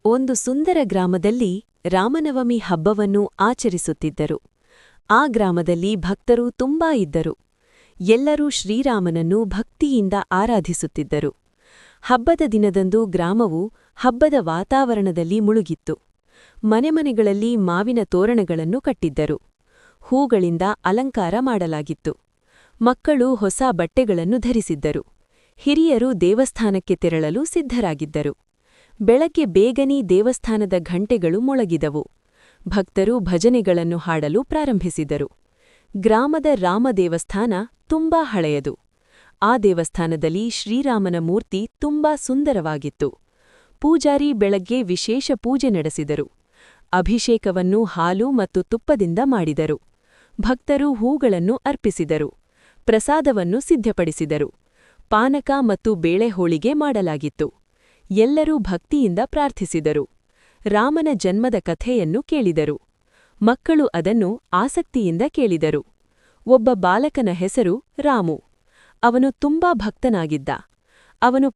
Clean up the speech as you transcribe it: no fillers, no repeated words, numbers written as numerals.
ಒಂದು ಸುಂದರ ಗ್ರಾಮದಲ್ಲಿ ರಾಮನವಮಿ ಹಬ್ಬವನ್ನು ಆಚರಿಸುತ್ತಿದ್ದರು. ಆ ಗ್ರಾಮದಲ್ಲಿ ಭಕ್ತರು ತುಂಬಾ ಇದ್ದರು. ಎಲ್ಲರೂ ಶ್ರೀರಾಮನನ್ನು ಭಕ್ತಿಯಿಂದ ಆರಾಧಿಸುತ್ತಿದ್ದರು. ಹಬ್ಬದ ದಿನದಂದು ಗ್ರಾಮವು ಹಬ್ಬದ ವಾತಾವರಣದಲ್ಲಿ ಮುಳುಗಿತ್ತು. ಮನೆಮನೆಗಳಲ್ಲಿ ಮಾವಿನ ತೋರಣಗಳನ್ನು ಕಟ್ಟಿದ್ದರು. ಹೂಗಳಿಂದ ಅಲಂಕಾರ ಮಾಡಲಾಗಿತ್ತು. ಮಕ್ಕಳು ಹೊಸ ಬಟ್ಟೆಗಳನ್ನು ಧರಿಸಿದ್ದರು. ಹಿರಿಯರು ದೇವಸ್ಥಾನಕ್ಕೆ ತೆರಳಲು ಸಿದ್ಧರಾಗಿದ್ದರು. ಬೆಳಗ್ಗೆ ಬೇಗನೆ ದೇವಸ್ಥಾನದ ಘಂಟೆಗಳು ಮೊಳಗಿದವು. ಭಕ್ತರು ಭಜನೆಗಳನ್ನು ಹಾಡಲು ಪ್ರಾರಂಭಿಸಿದರು. ಗ್ರಾಮದ ರಾಮ ದೇವಸ್ಥಾನ ತುಂಬಾ ಹಳೆಯದು. ಆ ದೇವಸ್ಥಾನದಲ್ಲಿ ಶ್ರೀರಾಮನ ಮೂರ್ತಿ ತುಂಬಾ ಸುಂದರವಾಗಿತ್ತು. ಪೂಜಾರಿ ಬೆಳಗ್ಗೆ ವಿಶೇಷ ಪೂಜೆ ನಡೆಸಿದರು. ಅಭಿಷೇಕವನ್ನು ಹಾಲು ಮತ್ತು ತುಪ್ಪದಿಂದ ಮಾಡಿದರು. ಭಕ್ತರು ಹೂಗಳನ್ನು ಅರ್ಪಿಸಿದರು. ಪ್ರಸಾದವನ್ನು ಸಿದ್ಧಪಡಿಸಿದರು. ಪಾನಕ ಮತ್ತು ಬೇಳೆ ಹೋಳಿಗೆ ಮಾಡಲಾಗಿತ್ತು. ಎಲ್ಲರೂ ಭಕ್ತಿಯಿಂದ ಪ್ರಾರ್ಥಿಸಿದರು. ರಾಮನ ಜನ್ಮದ ಕಥೆಯನ್ನು ಕೇಳಿದರು. ಮಕ್ಕಳು ಅದನ್ನು ಆಸಕ್ತಿಯಿಂದ ಕೇಳಿದರು. ಒಬ್ಬ ಬಾಲಕನ ಹೆಸರು ರಾಮು. ಅವನು ತುಂಬಾ ಭಕ್ತನಾಗಿದ್ದ. ಅವನು